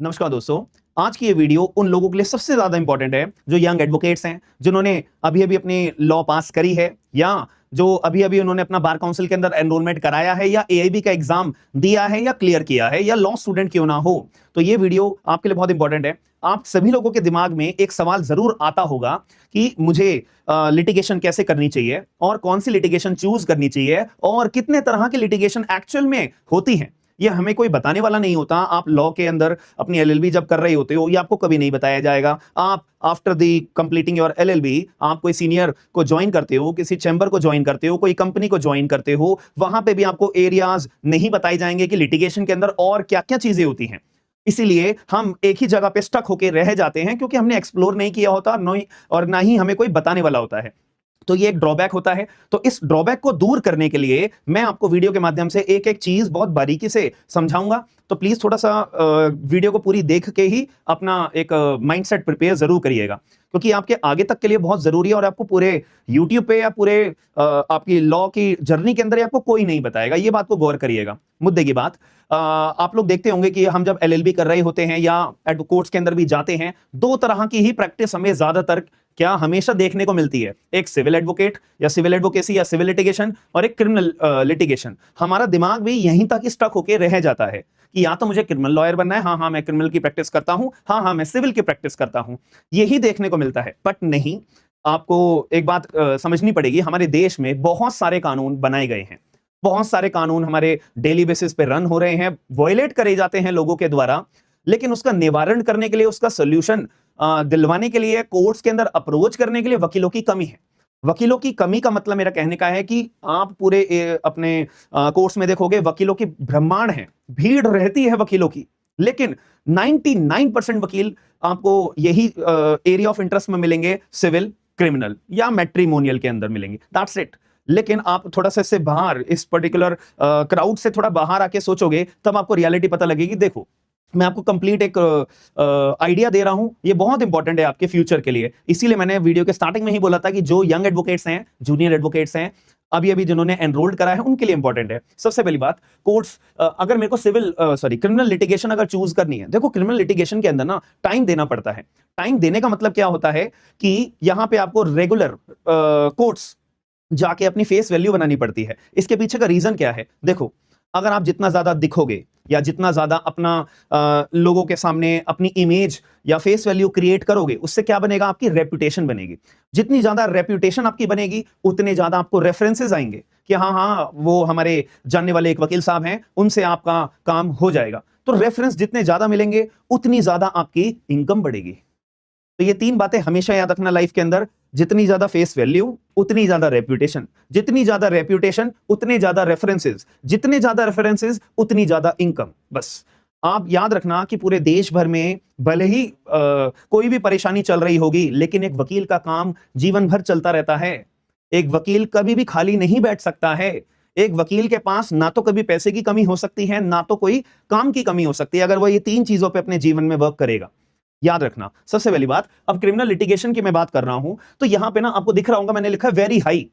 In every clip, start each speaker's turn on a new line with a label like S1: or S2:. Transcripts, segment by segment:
S1: नमस्कार दोस्तों। आज की ये वीडियो उन लोगों के लिए सबसे ज्यादा इंपॉर्टेंट है जो यंग एडवोकेट्स हैं, जिन्होंने अभी अभी अपनी लॉ पास करी है या जो अभी अभी उन्होंने अपना बार काउंसिल के अंदर एनरोलमेंट कराया है या एआईबी का एग्जाम दिया है या क्लियर किया है या लॉ स्टूडेंट क्यों ना हो। तो ये वीडियो आपके लिए बहुत इंपॉर्टेंट है। आप सभी लोगों के दिमाग में एक सवाल जरूर आता होगा कि मुझे लिटिगेशन कैसे करनी चाहिए और कौन सी लिटिगेशन चूज करनी चाहिए और कितने तरह की लिटिगेशन एक्चुअल में होती है। ये हमें कोई बताने वाला नहीं होता। आप लॉ के अंदर अपनी एलएलबी जब कर रहे होते हो, ये आपको कभी नहीं बताया जाएगा। आप after the completing your LLB आप कोई सीनियर को ज्वाइन करते हो, किसी चैम्बर को ज्वाइन करते हो, कोई कंपनी को ज्वाइन करते हो, वहां पे भी आपको एरियाज नहीं बताए जाएंगे कि लिटिगेशन के अंदर और क्या क्या चीजें होती हैं। इसीलिए हम एक ही जगह पे स्टक होकर रह जाते हैं क्योंकि हमने एक्सप्लोर नहीं किया होता और ना ही हमें कोई बताने वाला होता है। तो ये एक ड्रॉबैक होता है। तो इस ड्रॉबैक को दूर करने के लिए मैं आपको वीडियो के माध्यम से एक एक चीज बहुत बारीकी से समझाऊंगा। तो प्लीज थोड़ा सा वीडियो को पूरी देख के ही अपना एक माइंडसेट प्रिपेयर जरूर करिएगा, क्योंकि आपके आगे तक के लिए बहुत जरूरी है और आपको पूरे यूट्यूब पे या पूरे आपकी लॉ की जर्नी के अंदर आपको कोई नहीं बताएगा। ये बात को गौर करिएगा। मुद्दे की बात, आप लोग देखते होंगे कि हम जब एलएलबी कर रहे होते हैं या कोर्ट्स के अंदर भी जाते हैं, दो तरह की ही प्रैक्टिस हमें ज्यादातर क्या हमेशा देखने को मिलती है। एक सिविल एडवोकेट या सिविल एडवोकेसी या सिविल लिटिगेशन और एक क्रिमिनल लिटिगेशन। हमारा दिमाग भी यहीं तक स्टक होकर रह जाता है कि या तो मुझे क्रिमिनल लॉयर बनना है, हाँ मैं क्रिमिनल की प्रैक्टिस करता हूं, हाँ मैं सिविल की प्रैक्टिस करता हूं, यही देखने को मिलता है। बट नहीं, आपको एक बात समझनी पड़ेगी। हमारे देश में बहुत सारे कानून बनाए गए हैं, बहुत सारे कानून हमारे डेली बेसिस पे रन हो रहे हैं, वॉयलेट करे जाते हैं लोगों के द्वारा, लेकिन उसका निवारण करने के लिए, उसका सोल्यूशन दिलवाने के लिए, कोर्ट्स के अंदर अप्रोच करने के लिए वकीलों की कमी है। वकीलों की कमी का मतलब मेरा कहने का है कि आप पूरे अपने कोर्ट्स में देखोगे वकीलों की ब्रह्मांड है, भीड़ रहती है वकीलों की, लेकिन 99% वकील आपको यही एरिया ऑफ इंटरेस्ट में मिलेंगे, सिविल, क्रिमिनल या मैट्रिमोनियल के अंदर मिलेंगे। That's it. लेकिन आप थोड़ा सा इससे बाहर, इस पर्टिकुलर क्राउड से थोड़ा बाहर आके सोचोगे, तब आपको रियलिटी पता लगेगी। देखो, मैं आपको कंप्लीट एक आइडिया दे रहा हूं, ये बहुत इंपॉर्टेंट है आपके फ्यूचर के लिए। इसीलिए मैंने वीडियो के स्टार्टिंग में ही बोला था कि जो यंग एडवोकेट्स हैं, जूनियर एडवोकेट्स हैं, अभी अभी जिन्होंने एनरोल्ड करा है, उनके लिए इंपॉर्टेंट है। सबसे पहली बात, कोर्ट्स, अगर मेरे को क्रिमिनल लिटिगेशन अगर चूज करनी है, देखो क्रिमिनल लिटिगेशन के अंदर ना टाइम देना पड़ता है। टाइम देने का मतलब क्या होता है कि यहां पे आपको रेगुलर कोर्ट्स जाके अपनी फेस वैल्यू बनानी पड़ती है। इसके पीछे का रीजन क्या है? देखो, अगर आप जितना ज्यादा दिखोगे या जितना ज्यादा अपना लोगों के सामने अपनी इमेज या फेस वैल्यू क्रिएट करोगे, उससे क्या बनेगा? आपकी रेपुटेशन बनेगी। जितनी ज्यादा रेपुटेशन आपकी बनेगी, उतने ज्यादा आपको रेफरेंसेस आएंगे कि हाँ वो हमारे जानने वाले एक वकील साहब हैं, उनसे आपका काम हो जाएगा। तो रेफरेंस जितने ज्यादा मिलेंगे, उतनी ज्यादा आपकी इनकम बढ़ेगी। तो ये तीन बातें हमेशा याद रखना लाइफ के अंदर। जितनी ज्यादा फेस वैल्यू, उतनी ज्यादा रेप्यूटेशन, जितनी ज्यादा रेप्यूटेशन, उतने ज्यादा रेफरेंसेस, जितने ज्यादा रेफरेंसेस, उतनी ज्यादा इनकम। बस आप याद रखना कि पूरे देश भर में भले ही कोई भी परेशानी चल रही होगी, लेकिन एक वकील का काम जीवन भर चलता रहता है। एक वकील कभी भी खाली नहीं बैठ सकता है। एक वकील के पास ना तो कभी पैसे की कमी हो सकती है, ना तो कोई काम की कमी हो सकती है, अगर वो ये तीन चीजों पे अपने जीवन में वर्क करेगा। याद रखना सबसे पहली बात। अब क्रिमिनल लिटिगेशन की मैं बात कर रहा हूं, तो यहां पे ना आपको दिख रहा होगा, मैंने लिखा है very high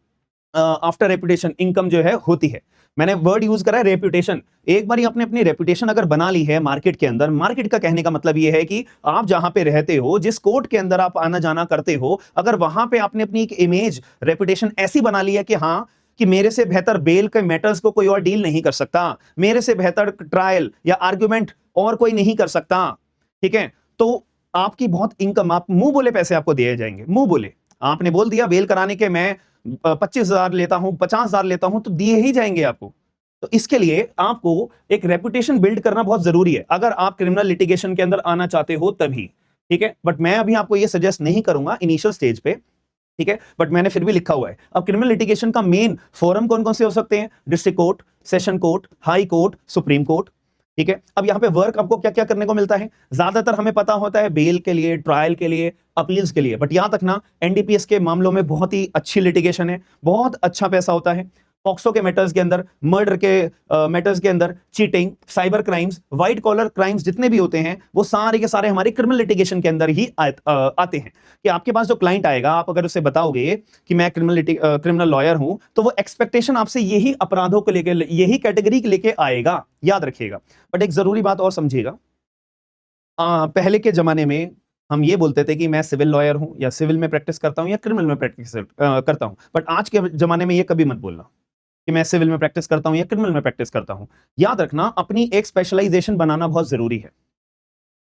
S1: after reputation income जो है होती है। मैंने वर्ड यूज करा है रेपुटेशन। एक बार आपने अपनी रेपुटेशन अगर बना ली है मार्केट के अंदर, मार्केट का कहने का मतलब यह है कि आप जहां पे रहते हो, जिस कोर्ट के अंदर आप आना जाना करते हो, अगर वहां पे आपने अपनी एक इमेज, रेपुटेशन ऐसी बना ली है कि हाँ, कि मेरे से बेहतर बेल के मैटर्स को कोई और डील नहीं कर सकता, मेरे से बेहतर ट्रायल या आर्ग्यूमेंट और कोई नहीं कर सकता, ठीक है, तो आपकी बहुत इनकम, आप मुंह बोले पैसे आपको दिए जाएंगे। मुंह बोले आपने बोल दिया बेल कराने के मैं 25,000 लेता हूं, 50,000 लेता हूं, तो दिए ही जाएंगे आपको। तो इसके लिए आपको एक रेपुटेशन बिल्ड करना बहुत जरूरी है, अगर आप क्रिमिनल लिटिगेशन के अंदर आना चाहते हो तभी, ठीक है। बट मैं अभी आपको ये सजेस्ट नहीं करूंगा इनिशियल स्टेज पे, ठीक है, बट मैंने फिर भी लिखा हुआ है। अब क्रिमिनल लिटिगेशन का मेन फोरम कौन कौन से हो सकते हैं? District court, session court, high court, supreme court, ठीक है। अब यहां पे वर्क आपको क्या क्या करने को मिलता है? ज्यादातर हमें पता होता है बेल के लिए, ट्रायल के लिए, अपील्स के लिए, बट याद रखना एनडीपीएस के मामलों में बहुत ही अच्छी लिटिगेशन है, बहुत अच्छा पैसा होता है। पॉक्सो के मैटर्स के अंदर, मर्डर के मैटर्स के अंदर, cheating, cyber crimes, white collar crimes जितने भी होते हैं, वो सारे के सारे हमारे क्रिमिनल लिटिगेशन के अंदर ही आते हैं। कि आपके पास जो क्लाइंट आएगा, आप अगर उसे बताओगे कि मैं क्रिमिनल लॉयर हूं, तो वो एक्सपेक्टेशन आपसे यही अपराधों को लेकर, यही कैटेगरी लेके आएगा, याद रखिएगा। बट एक जरूरी बात और समझिएगा, पहले के जमाने में हम ये बोलते थे कि मैं सिविल लॉयर हूं या सिविल में प्रैक्टिस करता हूं या क्रिमिनल में प्रैक्टिस करता हूं, बट आज के जमाने में ये कभी मत बोलना कि मैं सिविल में प्रैक्टिस करता हूं या क्रिमिनल में प्रैक्टिस करता हूं। याद रखना, अपनी एक स्पेशलाइजेशन बनाना बहुत जरूरी है।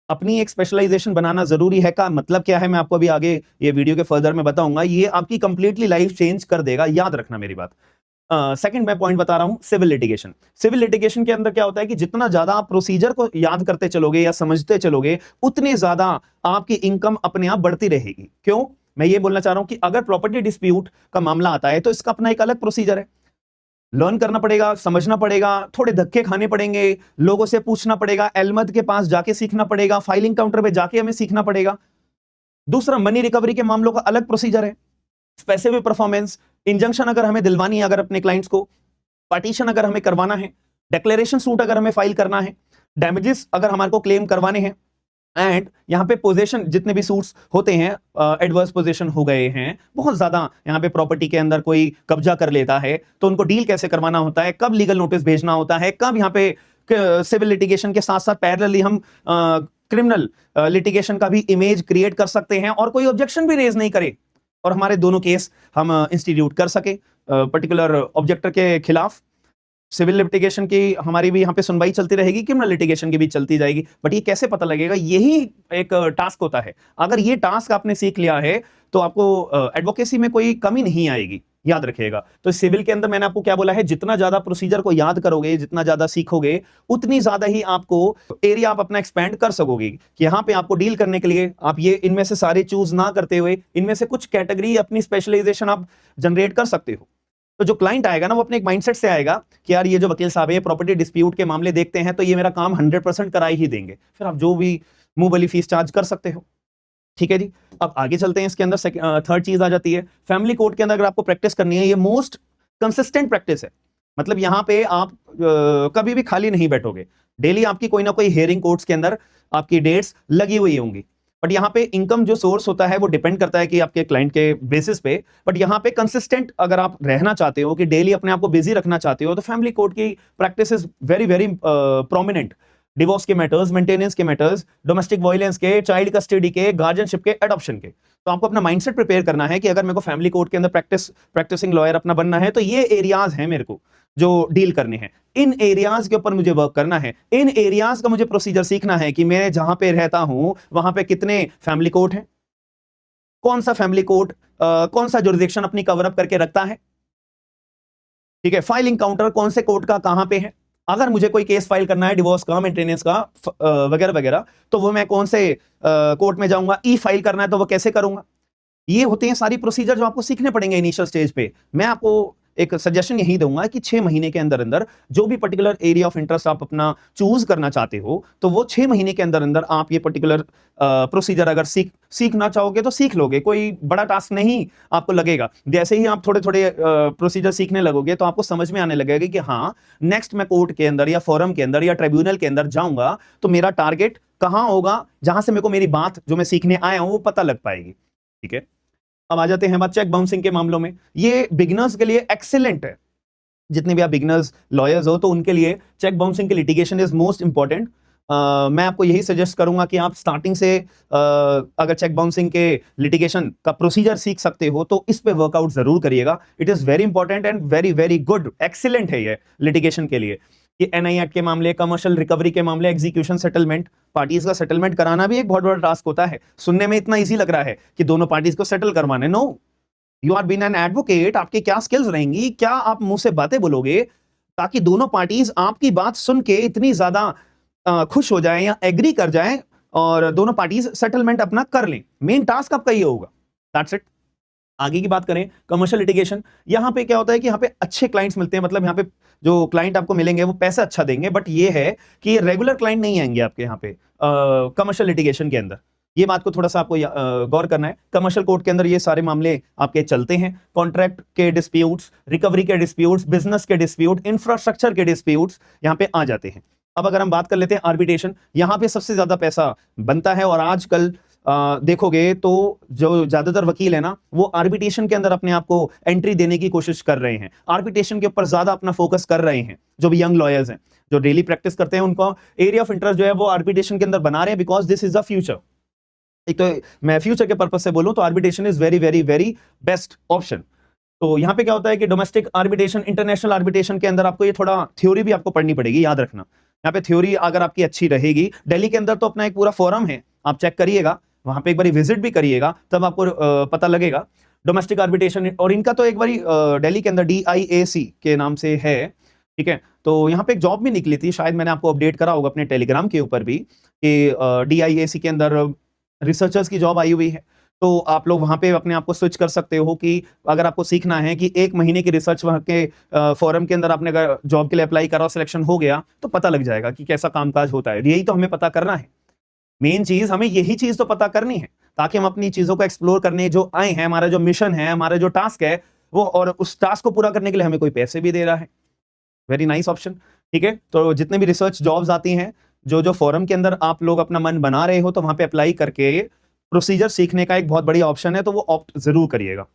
S1: अपनी एक स्पेशलाइजेशन बनाना जरूरी है का मतलब क्या है, मैं आपको अभी आगे ये वीडियो के फर्दर में बताऊंगा। ये आपकी कंप्लीटली लाइफ चेंज कर देगा, याद रखना मेरी बात। सेकंड मैं पॉइंट बता रहा हूं, सिविल लिटिगेशन। सिविल लिटिगेशन के अंदर क्या होता है कि जितना ज्यादा आप प्रोसीजर को याद करते चलोगे या समझते चलोगे, उतने ज्यादा आपकी इनकम अपने आप बढ़ती रहेगी। क्यों? मैं ये बोलना चाह रहा हूं कि अगर प्रॉपर्टी डिस्प्यूट का मामला आता है तो इसका अपना एक अलग प्रोसीजर है। लर्न करना पड़ेगा, समझना पड़ेगा, थोड़े धक्के खाने पड़ेंगे, लोगों से पूछना पड़ेगा, एलमद के पास जाके सीखना पड़ेगा, फाइलिंग काउंटर पे जाके हमें सीखना पड़ेगा। दूसरा, मनी रिकवरी के मामलों का अलग प्रोसीजर है। स्पेसिफिक परफॉर्मेंस, इंजंक्शन अगर हमें दिलवानी है, अगर अपने क्लाइंट्स को, पार्टीशन अगर हमें करवाना है, डिक्लेरेशन सूट अगर हमें फाइल करना है, डैमेजेस अगर हमारे को क्लेम करवाने हैं, एंड यहाँ पे पोजीशन जितने भी सूट्स होते हैं, एडवर्स पोजीशन हो गए हैं बहुत ज्यादा, यहाँ पे प्रॉपर्टी के अंदर कोई कब्जा कर लेता है तो उनको डील कैसे करवाना होता है, कब लीगल नोटिस भेजना होता है, कब यहाँ पे सिविल लिटिगेशन के साथ साथ पैरेलली हम क्रिमिनल लिटिगेशन का भी इमेज क्रिएट कर सकते हैं और कोई ऑब्जेक्शन भी रेज नहीं करे और हमारे दोनों केस हम इंस्टीट्यूट कर सके पर्टिकुलर ऑब्जेक्टर के खिलाफ। सिविल लिटिगेशन की हमारी भी यहाँ पे सुनवाई चलती रहेगी, क्रिमिनल लिटिगेशन की भी चलती जाएगी। बट ये कैसे पता लगेगा? यही एक टास्क होता है। अगर ये टास्क आपने सीख लिया है तो आपको एडवोकेसी में कोई कमी नहीं आएगी, याद रखिएगा। तो सिविल के अंदर मैंने आपको क्या बोला है, जितना ज्यादा प्रोसीजर को याद करोगे, जितना ज्यादा सीखोगे, उतनी ज्यादा ही आपको एरिया आप अपना एक्सपेंड कर सकोगे कि यहाँ पे आपको डील करने के लिए आप ये इनमें से सारे चूज ना करते हुए इनमें से कुछ कैटेगरी अपनी स्पेशलाइजेशन आप जनरेट कर सकते हो। तो जो क्लाइंट आएगा ना, वो अपने एक माइंडसेट से आएगा कि यार ये जो वकील साहब है प्रॉपर्टी डिस्प्यूट के मामले देखते हैं तो ये मेरा काम 100% कराई ही देंगे, फिर आप जो भी मुंह वाली फीस चार्ज कर सकते हो। ठीक है जी, अब आगे चलते हैं। इसके अंदर थर्ड चीज आ जाती है फैमिली कोर्ट के अंदर। अगर आपको प्रैक्टिस करनी है, ये मोस्ट कंसिस्टेंट प्रैक्टिस है। मतलब यहाँ पे आप कभी भी खाली नहीं बैठोगे, डेली आपकी कोई ना कोई हियरिंग कोर्ट्स के अंदर आपकी डेट्स लगी हुई होंगी। बट यहाँ पे इनकम जो सोर्स होता है वो डिपेंड करता है कि आपके क्लाइंट के बेसिस पे। बट यहाँ पे कंसिस्टेंट अगर आप रहना चाहते हो कि डेली अपने आप को बिजी रखना चाहते हो, तो फैमिली कोर्ट की practice is very very prominent. Divorce के मैटर्स, मेंटेनेंस के मैटर्स, डोमेस्टिक वायलेंस के, चाइल्ड कस्टडी के, गार्जियनशिप के, एडॉप्शन के। तो आपको अपना माइंडसेट प्रिपेयर करना है कि अगर मेरे को फैमिली कोर्ट के अंदर प्रैक्टिसिंग लॉयर अपना बनना है तो ये एरियाज हैं मेरे को जो डील करने हैं, इन एरियाज के ऊपर मुझे वर्क करना है, इन एरियाज का मुझे प्रोसीजर सीखना है कि मैं जहां पे रहता हूं वहां पे कितने फैमिली कोर्ट हैं, कौन सा फैमिली कोर्ट कौन सा जुरिडिक्शन अपनी कवर अप करके रखता है। ठीक है, फाइलिंग काउंटर कौन से कोर्ट का कहां पे है, अगर मुझे कोई केस फाइल करना है डिवोर्स का, मेंटेनेंस का वगैरह वगैरह, तो वो मैं कौन से कोर्ट में जाऊंगा, ई फाइल करना है तो वो कैसे करूंगा। ये होते हैं सारी प्रोसीजर जो आपको सीखने पड़ेंगे इनिशियल स्टेज पे। मैं आपको एक सजेशन यही दूंगा कि 6 महीने के अंदर अंदर जो भी पर्टिकुलर एरिया ऑफ इंटरेस्ट आप अपना चूज करना चाहते हो, तो वो 6 महीने के अंदर अंदर आप ये पर्टिकुलर प्रोसीजर अगर सीखना चाहोगे तो सीख लोगे। कोई बड़ा टास्क नहीं आपको लगेगा। जैसे ही आप थोड़े थोड़े प्रोसीजर सीखने लगोगे तो आपको समझ में आने लगेगा कि हाँ, नेक्स्ट मैं कोर्ट के अंदर या फोरम के अंदर या ट्रिब्यूनल के अंदर जाऊंगा तो मेरा टारगेट कहां होगा, जहां से मेरे को मेरी बात जो मैं सीखने आया हूं वो पता लग पाएगी। ठीक है, अब आ जाते हैं बात चेक बाउंसिंग के मामलों में। ये बिगिनर्स के लिए एक्सीलेंट है। जितने भी आप बिगिनर्स लॉयर्स हो तो उनके लिए चेक बाउंसिंग के लिटिगेशन इज मोस्ट इंपॉर्टेंट। मैं आपको यही सजेस्ट करूंगा कि आप स्टार्टिंग से अगर चेक बाउंसिंग के लिटिगेशन का प्रोसीजर सीख सकते हो तो इस पे वर्कआउट जरूर करिएगा। It is very important and very very good, excellent है ये लिटिगेशन के लिए। कि एनआई एक्ट के मामले, कमर्शियल रिकवरी के मामले, एग्जीक्यूशन, सेटलमेंट, पार्टीज का सेटलमेंट कराना भी एक बहुत बड़ा टास्क होता है। सुनने में इतना इजी लग रहा है कि दोनों पार्टीज को सेटल करवाने, no, you are been an advocate. आपके क्या स्किल्स रहेंगी, क्या आप मुंह से बातें बोलोगे ताकि दोनों पार्टीज आपकी बात सुन के इतनी ज्यादा खुश हो जाए या एग्री कर जाए और दोनों पार्टीज सेटलमेंट अपना कर लें। मेन टास्क आपका ये होगा, दैट्स इट। आगे की बात करें कमर्शियल लिटिगेशन, यहां पे क्या होता है कि यहाँ पे अच्छे क्लाइंट्स मिलते हैं। मतलब यहाँ पे जो क्लाइंट आपको मिलेंगे वो पैसा अच्छा देंगे, बट ये है कि रेगुलर क्लाइंट नहीं आएंगे आपके यहाँ पे कमर्शियल लिटिगेशन के अंदर। ये बात को थोड़ा सा आपको गौर करना है। कमर्शियल कोर्ट के अंदर ये सारे मामले आपके चलते हैं। कॉन्ट्रैक्ट के डिस्प्यूट्स, रिकवरी के डिस्प्यूट्स, बिजनेस के डिस्प्यूट, इंफ्रास्ट्रक्चर के डिस्प्यूट्स यहाँ पे आ जाते हैं। अब अगर हम बात कर लेते हैं आर्बिट्रेशन, यहाँ पे सबसे ज्यादा पैसा बनता है और आजकल देखोगे तो जो ज्यादातर वकील है ना, वो आर्बिट्रेशन के अंदर अपने आप को एंट्री देने की कोशिश कर रहे हैं, आर्बिट्रेशन के ऊपर ज्यादा अपना फोकस कर रहे हैं। जो भी यंग लॉयर्स हैं, जो डेली प्रैक्टिस करते हैं, उनका एरिया ऑफ इंटरेस्ट जो है वो आर्बिट्रेशन के अंदर बना रहे हैं, because this is the future. एक तो मैं फ्यूचर के पर्पज से बोलूं तो arbitration is very very very best option. तो यहाँ पे क्या होता है कि डोमेस्टिक आर्बिट्रेशन, इंटरनेशनल आर्बिट्रेशन के अंदर आपको ये थोड़ा थ्योरी भी आपको पढ़नी पड़ेगी, याद रखना। यहाँ पे थ्योरी अगर आपकी अच्छी रहेगी, दिल्ली के अंदर तो अपना एक पूरा फोरम है, आप चेक करिएगा, वहां पे एक बार विजिट भी करिएगा, तब आपको पता लगेगा डोमेस्टिक आर्बिट्रेशन। और इनका तो एक बार दिल्ली के अंदर DIAC के नाम से है, ठीक है। तो यहाँ पे एक जॉब भी निकली थी, शायद मैंने आपको अपडेट करा होगा अपने टेलीग्राम के ऊपर भी, कि DIAC के अंदर रिसर्चर्स की जॉब आई हुई है। तो आप लोग वहां पे अपने आप को स्विच कर सकते हो कि अगर आपको सीखना है कि 1 महीने की रिसर्च वहां के फोरम के अंदर आपने अगर जॉब के लिए अप्लाई करा और सिलेक्शन हो गया, तो पता लग जाएगा कि कैसा कामकाज होता है। यही तो हमें पता करना है, मेन चीज हमें यही चीज तो पता करनी है, ताकि हम अपनी चीजों को एक्सप्लोर करने जो आए हैं, हमारा जो मिशन है, हमारा जो टास्क है वो, और उस टास्क को पूरा करने के लिए हमें कोई पैसे भी दे रहा है। वेरी नाइस ऑप्शन, ठीक है। तो जितने भी रिसर्च जॉब्स आती हैं, जो जो फोरम के अंदर आप लोग अपना मन बना रहे हो, तो वहां पे अप्लाई करके प्रोसीजर सीखने का एक बहुत बढ़िया ऑप्शन है, तो वो ऑप्ट जरूर करिएगा।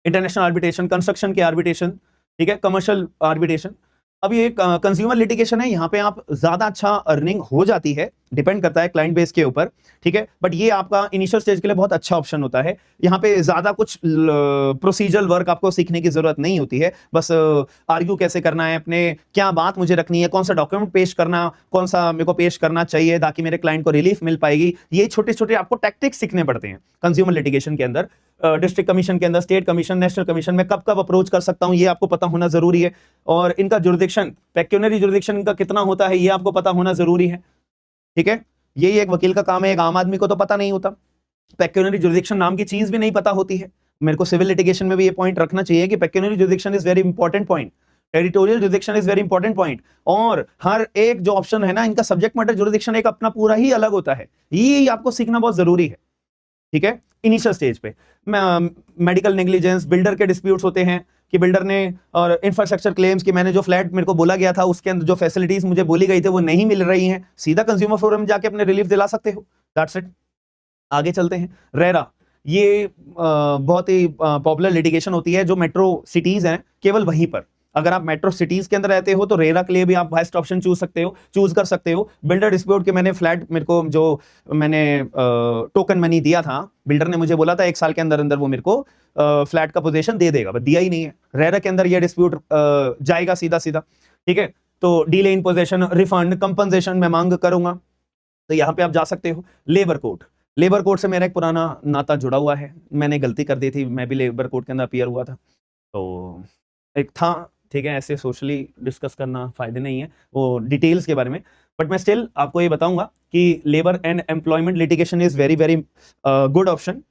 S1: इंटरनेशनल आर्बिट्रेशन, कंस्ट्रक्शन के आर्बिट्रेशन, ठीक है, कमर्शियल आर्बिट्रेशन। अब ये कंज्यूमर लिटिगेशन है, यहाँ पे आप ज्यादा अच्छा अर्निंग हो जाती है, डिपेंड करता है क्लाइंट बेस के ऊपर, ठीक है। बट ये आपका इनिशियल स्टेज के लिए बहुत अच्छा ऑप्शन होता है। यहाँ पे ज्यादा कुछ प्रोसीजरल वर्क आपको सीखने की जरूरत नहीं होती है, बस आर्ग्यू कैसे करना है, अपने क्या बात मुझे रखनी है, कौन सा डॉक्यूमेंट पेश करना, कौन सा मेरे को पेश करना चाहिए ताकि मेरे क्लाइंट को रिलीफ मिल पाएगी। ये छोटे छोटे आपको टैक्टिक्स सीखने पड़ते हैं कंज्यूमर लिटिगेशन के अंदर। डिस्ट्रिक्ट कमीशन के अंदर, स्टेट कमीशन, नेशनल कमीशन में कब कब अप्रोच कर सकता हूं, ये आपको पता होना जरूरी है। और इनका जुरिडिक्शन, पेक्यूनरी जुरिडिक्शन इनका कितना होता है, ये आपको पता होना जरूरी है, ठीक है। यही एक वकील का काम है, एक आम आदमी को तो पता नहीं होता, पेक्यूनरी जुरिडिक्शन नाम की चीज भी नहीं पता होती है। मेरे को सिविल लिटिगेशन में भी ये पॉइंट रखना चाहिए कि pecuniary jurisdiction is very important point, territorial jurisdiction is very important point. और हर एक जो ऑप्शन है ना, इनका सब्जेक्ट मैटर जुरिडिक्शन एक अपना पूरा ही अलग होता है, ये आपको सीखना बहुत जरूरी है, ठीक है। इनिशियल स्टेज पे मेडिकल नेग्लिजेंस, बिल्डर के डिस्प्यूट्स होते हैं कि बिल्डर ने, और इंफ्रास्ट्रक्चर क्लेम्स कि मैंने जो फ्लैट मेरे को बोला गया था उसके अंदर जो फैसिलिटीज मुझे बोली गई थी वो नहीं मिल रही हैं, सीधा कंज्यूमर फोरम में जाके अपने रिलीफ दिला सकते हो, दैट्स इट। आगे चलते हैं, रेरा। ये बहुत ही पॉपुलर लिटिगेशन होती है जो मेट्रो सिटीज हैं, केवल वहीं पर। अगर आप मेट्रो सिटीज के अंदर रहते हो तो रेरा के लिए भी आप बेस्ट ऑप्शन चूज कर सकते हो। बिल्डर डिस्प्यूट के मैंने फ्लैट, मेरे को जो मैंने टोकन मनी दिया था, बिल्डर ने मुझे बोला था 1 साल के अंदर अंदर वो मेरे को फ्लैट का पोजीशन दे देगा, बट दिया ही नहीं है। रेरा के अंदर ये डिस्प्यूट जाएगा सीधा सीधा, ठीक है। तो delay in position, refund, compensation मैं मांग करूंगा, तो यहाँ पे आप जा सकते हो। लेबर कोर्ट, लेबर कोर्ट से मेरा एक पुराना नाता जुड़ा हुआ है, मैंने गलती कर दी थी, मैं भी लेबर कोर्ट के अंदर अपीयर हुआ था, तो एक था, ठीक है। ऐसे सोशली डिस्कस करना फायदे नहीं है वो डिटेल्स के बारे में, बट मैं स्टिल आपको ये बताऊंगा कि labour and employment litigation is very very good option,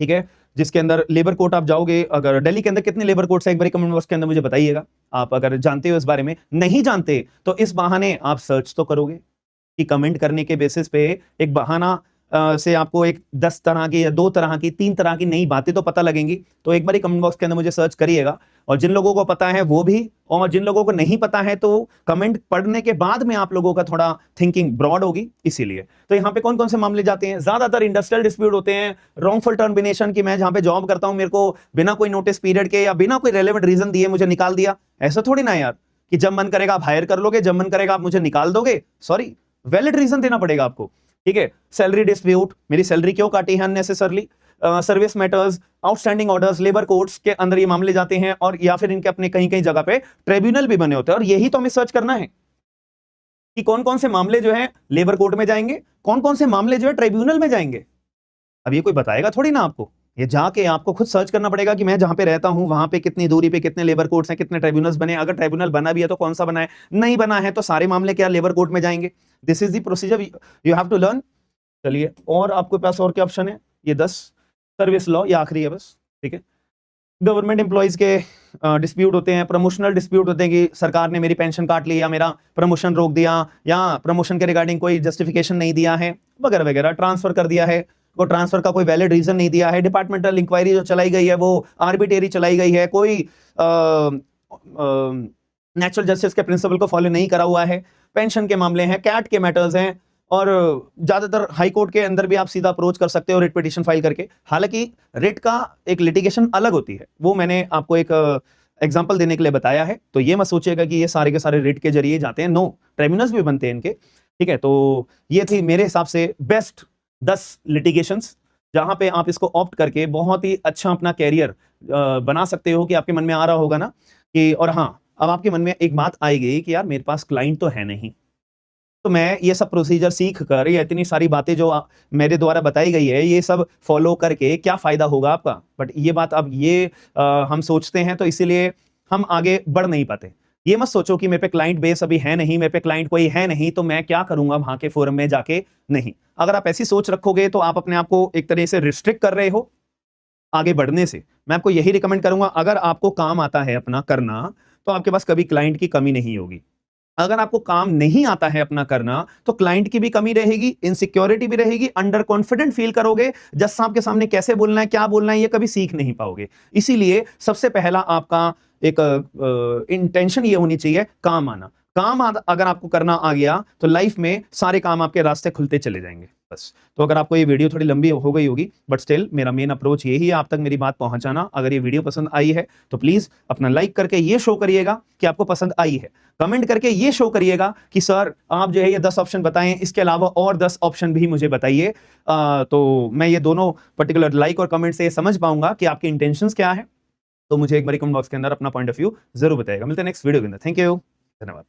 S1: ठीक है। जिसके अंदर लेबर कोर्ट आप जाओगे, अगर दिल्ली के अंदर कितने लेबर कोर्ट्स हैं एक बार कमेंट बॉक्स के अंदर मुझे बताइएगा, आप अगर जानते हो इस बारे में। नहीं जानते तो इस बहाने आप सर्च तो करोगे, कि कमेंट करने के बेसिस पे एक बहाना से आपको एक 10 तरह की या 2 तरह की 3 तरह की नई बातें तो पता लगेंगी। तो एक बार कमेंट बॉक्स के अंदर मुझे सर्च करिएगा, और जिन लोगों को पता है वो भी, और जिन लोगों को नहीं पता है तो कमेंट पढ़ने के बाद में आप लोगों का थोड़ा थिंकिंग ब्रॉड होगी, इसीलिए। तो यहाँ पे कौन कौन से मामले जाते हैं, ज्यादातर इंडस्ट्रियल डिस्प्यूट होते हैं, रॉन्गफुल टर्मिनेशन की, मैं जहां पे जॉब करता हूं मेरे को बिना कोई नोटिस पीरियड के या बिना कोई रेलेवेंट रीजन दिए मुझे निकाल दिया। ऐसा थोड़ी ना यार कि जब मन करेगा आप हायर कर लोगे, जब मन करेगा आप मुझे निकाल दोगे, सॉरी, वैलिड रीजन देना पड़ेगा आपको, ठीक है। सैलरी डिस्प्यूट, मेरी सैलरी क्यों काटी है unnecessarily, service matters, outstanding orders, labour courts के अंदर ये मामले जाते हैं, और या फिर इनके अपने कहीं कहीं जगह पे ट्रिब्यूनल भी बने होते हैं। और यही तो हमें सर्च करना है कि कौन कौन से मामले जो है लेबर कोर्ट में जाएंगे, कौन कौन से मामले जो है ट्रिब्यूनल में जाएंगे। अब ये कोई बताएगा थोड़ी ना आपको, ये जाके आपको खुद सर्च करना पड़ेगा कि मैं जहां पे रहता हूं वहां पे कितनी दूरी पे कितने लेबर कोर्ट्स हैं, कितने ट्रिब्यूनल्स बने, अगर ट्रिब्यूनल बना भी है तो कौन सा बना है, नहीं बना है तो सारे मामले क्या लेबर कोर्ट में जाएंगे। This is the procedure you have to learn. चलिए, और आपके पास और क्या ऑप्शन है, ये 10 सर्विस लॉ, ये आखिरी है बस, ठीक है। गवर्नमेंट एम्प्लॉइज के डिस्प्यूट होते हैं, प्रमोशनल डिस्प्यूट होते हैं कि सरकार ने मेरी पेंशन काट ली, या मेरा प्रमोशन रोक दिया, या प्रमोशन के रिगार्डिंग कोई जस्टिफिकेशन नहीं दिया है, वगैरह वगैरह, ट्रांसफर कर दिया है, वो ट्रांसफर का कोई वैलिड रीजन नहीं दिया है, डिपार्टमेंटल इंक्वायरी जो चलाई गई है वो आर्बिट्रेरी चलाई गई है, कोई नेचुरल जस्टिस के प्रिंसिपल को फॉलो नहीं करा हुआ है, पेंशन के मामले हैं, कैट के मैटर्स हैं, और ज्यादातर हाई कोर्ट के अंदर भी आप सीधा अप्रोच कर सकते हो रिट पिटीशन फाइल करके। हालांकि रिट का एक लिटिगेशन अलग होती है, वो मैंने आपको एक एग्जांपल देने के लिए बताया है, तो ये मत सोचिएगा कि ये सारे के सारे रिट के जरिए जाते हैं। नो, ट्रिब्यूनल्स भी बनते हैं इनके, ठीक है। तो ये थी मेरे हिसाब से बेस्ट 10 लिटिगेशंस जहां पे आप इसको ऑप्ट करके बहुत ही अच्छा अपना कैरियर बना सकते हो। कि आपके मन में आ रहा होगा ना कि, और हाँ, अब आपके मन में एक बात आएगी कि यार मेरे पास क्लाइंट तो है नहीं, तो मैं ये सब प्रोसीजर सीख कर, या इतनी सारी बातें जो मेरे द्वारा बताई गई है, ये सब फॉलो करके क्या फायदा होगा आपका। बट ये बात अब ये हम सोचते हैं, तो इसीलिए हम आगे बढ़ नहीं पाते। ये मत सोचो कि मेरे पे क्लाइंट बेस अभी है नहीं, मेरे पे क्लाइंट कोई है नहीं, तो मैं क्या करूंगा वहां के फोरम में जाके। नहीं, अगर आप ऐसी सोच रखोगे तो आप अपने आप को एक तरह से रिस्ट्रिक्ट कर रहे हो आगे बढ़ने से। मैं आपको यही रिकमेंड करूंगा, अगर आपको काम आता है अपना करना, तो आपके पास कभी क्लाइंट की कमी नहीं होगी। अगर आपको काम नहीं आता है अपना करना, तो क्लाइंट की भी कमी रहेगी, इनसिक्योरिटी भी रहेगी, अंडर कॉन्फिडेंट फील करोगे, जज साहब के सामने कैसे बोलना है, क्या बोलना है, ये कभी सीख नहीं पाओगे। इसीलिए सबसे पहला आपका एक इंटेंशन ये होनी चाहिए, काम आना। अगर आपको करना आ गया, तो लाइफ में सारे काम आपके रास्ते खुलते चले जाएंगे। बस। तो अगर आपको ये वीडियो थोड़ी लंबी हो गई होगी, बट स्टिल मेरा मेन अप्रोच यही है, आप तक मेरी बात पहुंचाना। अगर ये वीडियो पसंद आई है तो प्लीज अपना लाइक करके ये शो करिएगा कि आपको पसंद आई है। कमेंट करके ये शो करिएगा कि सर आप जो है ये 10 ऑप्शन बताएं, इसके अलावा और 10 ऑप्शन भी मुझे बताइए। तो मैं ये दोनों पर्टिकुलर लाइक और कमेंट से ये समझ पाऊंगा कि आपकी इंटेंशंस क्या है। तो मुझे एक बार कमेंट बॉक्स के अंदर अपना पॉइंट ऑफ व्यू जरूर बताइएगा। मिलते हैं नेक्स्ट वीडियो के अंदर। थैंक यू, धन्यवाद।